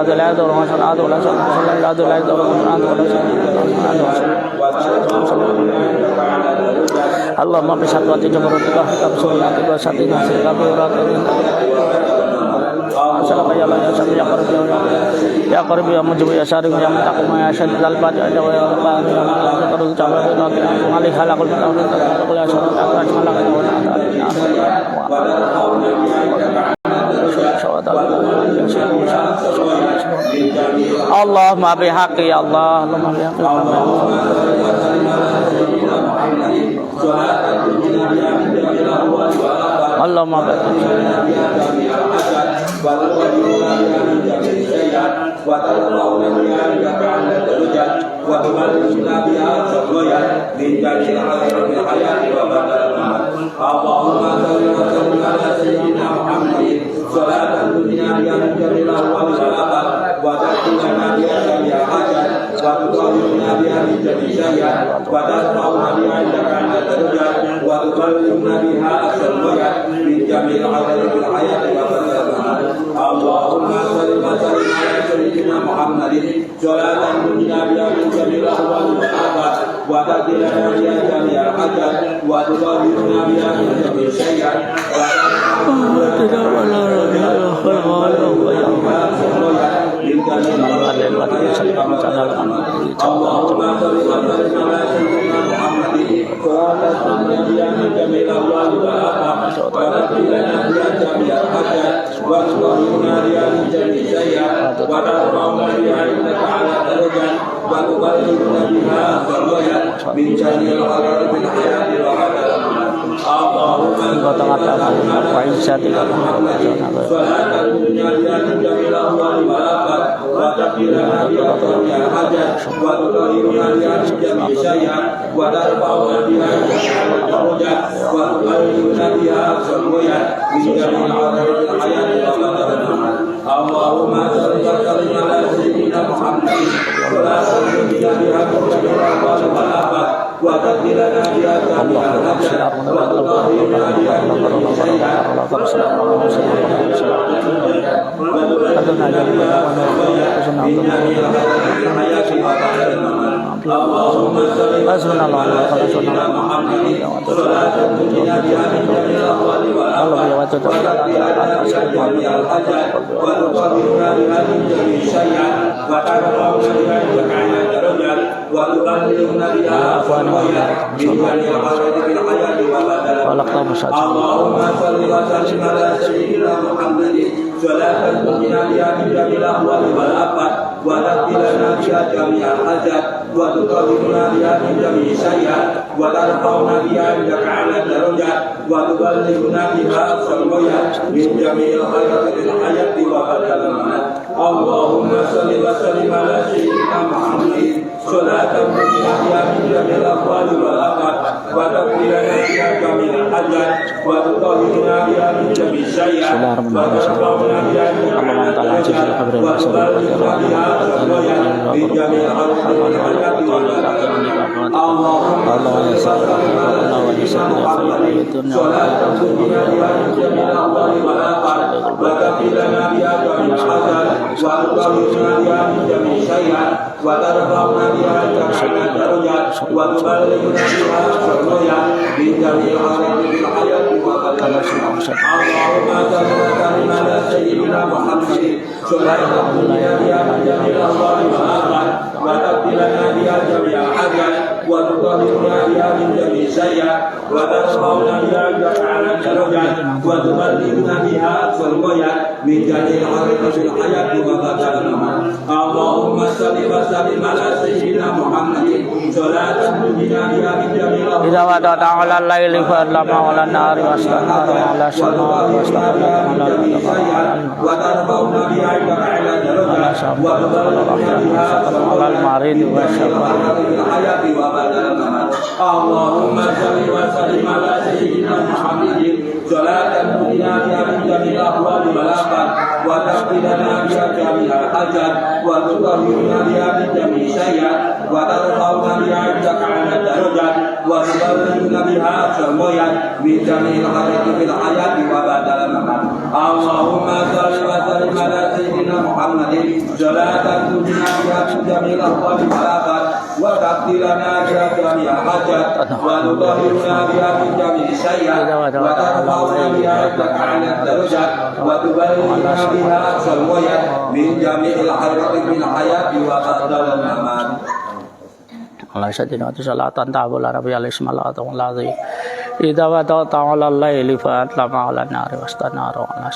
إله إلا هو سبحانه ولا لا إله إلا هو سبحانه ولا اللهم بشهادة جبروتك حكم سورياتك وساتنا سيرك بوراتك أسألك يا الله يا سميع يا قريب يا مجيب يا شريف يا منتقم يا شديد البأس يا جواد يا رب يا قريب جواد يا علي خلق الأرض يا شرف يا خلق اللهم بحق يا الله اللهم بحق اللهم بحق وترفعنا بها عندك أعلى الدرجات وتبلغنا بها أقصى من جميع خيرات الحياة وبركات الممات اللهم صل وسلم على سيدنا محمد صلاة تنجينا بها من جميع الأهوال والآفات وتكفينا بها جميع الحاجات وتطهرنا بها من جميع السيئات وترفعنا بها عندك أعلى الدرجات وتبلغنا بها أقصى الغايات من جميع خيرات الحياة وبركات الممات اللهم صل وسلم على سيدنا محمد صلاة تنجينا بها من جميع الأهوال والآفات وتكفينا بها جميع الحاجات وتطهرنا بها من جميع السيئات اللهم صل وسلم على سيدنا محمد ولا تنجينا بها من جميع الأهوال والآفات وتقضي لنا بها جميع الحاجات وتطهرنا بها من جميع السيئات اللهم صل وسلم على سيدنا محمد صلاة تنجينا بها من جميع الأهوال والآفات وتقضي لنا بها جميع الحاجات وتطهرنا بها من جميع السيئات وترفعنا بها عندك أعلى الدرجات وتبلغنا بها أقصى الغايات من جميع خيرات الحياة وبركات اللهم صل وسلم على سيدنا محمد صلاة تنجينا بها من جميع الأهوال والآفات وتقضي لنا بها جميع الحاجات وتطهرنا بها من جميع السيئات وترفعنا بها عندك أعلى الدرجات وتبلغنا بها أقصى الغايات من جميع خيرات الحياة وبركات الممات اللهم صل وسلم على سيدنا محمد صلاة تنجينا بها من جميع الأهوال والآفات وتقضي لنا بها جميع الحاجات وتطهرنا بها من جميع السيئات وترفعنا بها عندك أعلى الدرجات وتبلغنا بها أقصى الغايات من جميع خيرات الحياة وبركات الممات اللهم صل وسلم على سيدنا محمد صلاة تنجينا بها من جميع الأهوال والآفات وتقضي لنا بها جميع الحاجات وتطهرنا بها من جميع السيئات وترفعنا بها عندك أعلى الدرجات وتبلغنا بها أقصى الغايات من جميع خيرات الحياة وبركات الممات اللهم صل وسلم على سيدنا محمد صلاة تنجينا بها من جميع الأهوال والآفات وتقضي لنا بها جميع الحاجات وتطهرنا بها من جميع السيئات وترفعنا بها عندك أعلى الدرجات وتبلغنا بها أقصى الغايات من جميع خيرات الحياة وبركات الممات اللهم صل وسلم على سيدنا محمد صلاة تنجينا بها من جميع الأهوال إذا ودعت على الليل فأظلم على النار واستنار على السماء واستقر وترفعنا بها عندك أعلى الدرجات وتبلغنا بها على المريض والشفاء الحياة وبركات الممات اللهم صل وسلم على سيدنا محمد صلاة تنجينا بها من جميع الأهوال والآفات وتقضي لنا بها جميع الحاجات وتطهرنا بها من جميع السيئات وترفعنا بها عندك على الدرجات وتبلغنا بها أقصى الغايات من جميع الخيرات في الحياة وبعد الممات. اللهم صل وسلم على سيدنا محمد صلاة تنجينا بها من جميع الأهوال والآفات وتقضي لنا بها جميع الحاجات وتطهرنا بها من جميع السيئات وترفعنا بها عندك على الدرجات وتبلغنا بها أقصى الغايات من جميع الخيرات في الحياة وبعد الممات. Allah sajina tu salatan ta'ala rabbi al-ismalatu alladhi idza wa ta'ala al-laili fa atlama 'ala an-nari wastanaru 'ala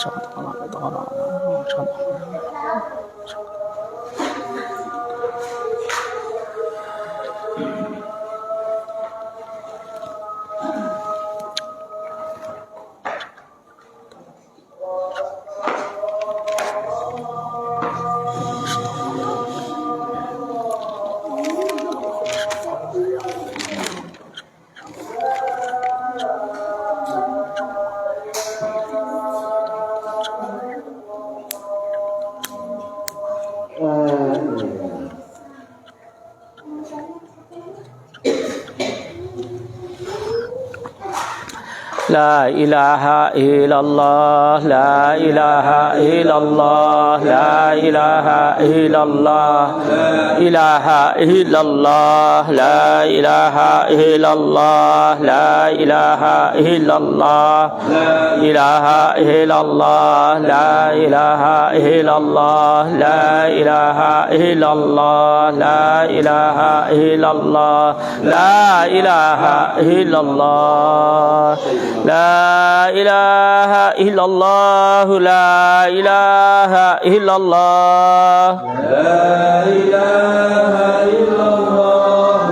La ilaha illallah, la ilaha illallah, la ilaha illallah, ilaha illallah, la ilaha illallah, la ilaha illallah, ilaha illallah, la ilaha illallah, la ilaha illallah, la ilaha illallah, la ilaha illallah. La ilaha illallah, la ilaha illallah, La ilaha illallah,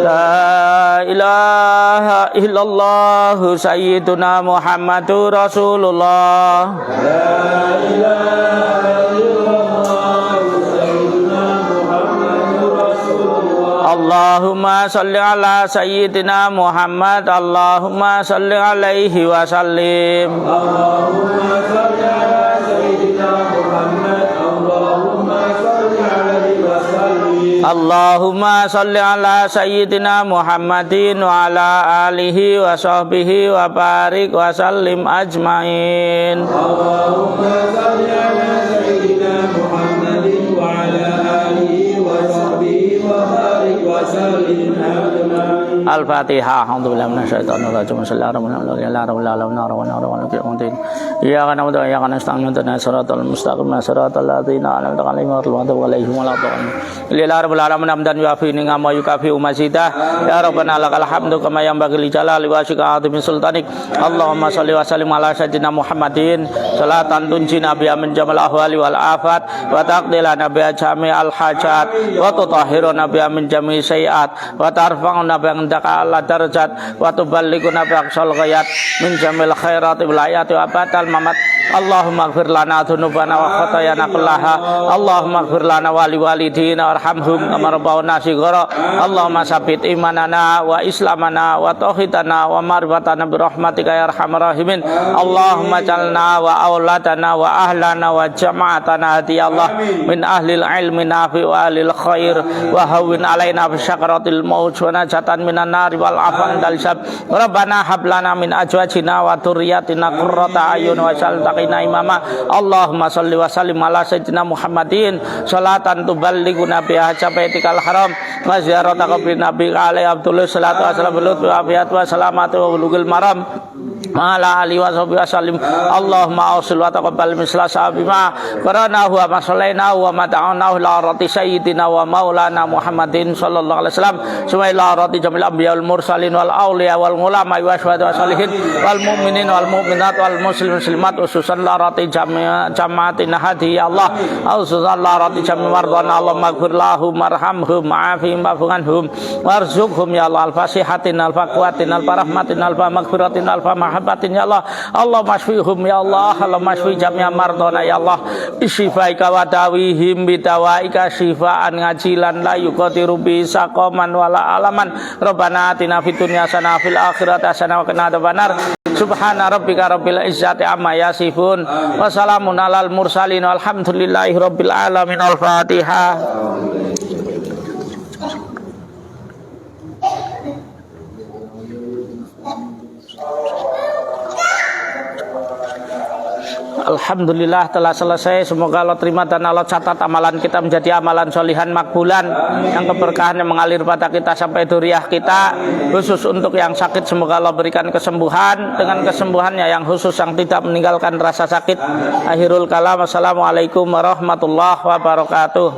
la ilaha illallah, Sayyiduna Muhammadur Rasulullah. La ilaha illallah, Sayyidina Muhammadur Rasulullah. Allahumma salli ala Sayyidina Muhammad, Allahumma salli alaihi wa sallim. Allahumma salli ala Sayyidina Muhammad, Allahumma salli alaihi wa sallim. Allahumma salli ala Sayyidina Muhammadin wa ala alihi wa sahbihi wa barik wa sallim ajmain. Allahumma salli ala Sayyidina Muhammadin wa ala alihi wa sahbihi wa barik wa sallim ajmain. Al-Fatihah. A'udzubillahi minasyaitonir rajim. Bismillahirrahmanirrahim. Iyyaka na'budu wa iyyaka nasta'in. Ihdinas siratal mustaqim. Siratal ladzina an'amta 'alaihim ghairil maghdubi alaihim waladdallin. Lillahi rabbil alamin hamdan yuafi ni'ama yukafi mazidah. Ya Rabbana lakal hamdu kama yanbaghi li jalali wajhika 'azimi sultanik. Allahumma shalli wa sallim ala sayyidina Muhammadin salatan tunjina biha min jamal ahwali wal afat wa taqdilana biha jami'al hajat wa tutahhiruna biha min jami'i sayiat wa tarfa'una biha ala darajat wa tuballighuna bi aqsal ghayat min jamil khairati wal ayati wa batal mamat. Allahumma ighfir lana dzunubana wa khatayana kullaha. Allahumma ighfir lana wa liwalidina warhamhum kama rabbawna shighara. Allahumma sabbit imanana wa islamana wa tauhidana wa ma'rifatana bi rahmatika ya arhamar rahimin. Allahumma jalna wa auladana wa ahlana wa jama'atana hadi Allah min ahlil ilmi nafi wa ahlil khair wa hawwin alaina bi syakaratil maut wa najatan minan nari wal afan dal syab. Rabbana hab lana min azwajina wa dzurriyyatina qurrata ayun wa saltaqina imama. Allahumma shalli wa sallim ala sayyidina Muhammadin salatan tuballighuna biha baitikal haram wa ziyarata qabri nabi alaihi abdullah salatu wasallam wa afiyat wa salamatu wa bulugul maram ala alihi wa sahbihi wasallim. Allahumma ausil wa taqabbal misla sabima qaranahu wa masalainahu wa mata'anahu la rati sayyidina wa maulana Muhammadin sallallahu alaihi wasallam sumaila rati jamil anbiya wal mursalin wal awliya wal ulama wa syuhada wa salihin wal mu'minin wal mu'minat wal muslimin muslimat ususan la rati jamaatin hadi ya Allah ususan la rati jami mardana Allahumma ighfir lahum marhamhum ma'afihim wa'fu'anhum warzuqhum ya Allah al-fasihatin al-faqwatin al-farahmatin al-maghfiratin al-mahabbatin batin ya Allah. Allahumma shfihum ya Allah. Allahumma shfi jami'a mardona ya Allah. Bisyifaika wa dawihim bidawaika syifaan ngajilan la yuqadiru bi saqaman wala alaman. Rabbana atina fid dunya hasanah fil akhirati hasanah wa qina adzabannar. Subhana rabbika rabbil izzati amma yasifun. Wa salamun alal mursalin walhamdulillahi rabbil alamin. Al-Fatihah. Alhamdulillah telah selesai. Semoga Allah terima dan Allah catat amalan kita menjadi amalan solihan makbulan, yang keberkahannya mengalir pada kita sampai duriah kita. Khusus untuk yang sakit, semoga Allah berikan kesembuhan. Dengan kesembuhannya yang khusus, yang tidak meninggalkan rasa sakit. Akhirul kalam. Assalamualaikum warahmatullahi wabarakatuh.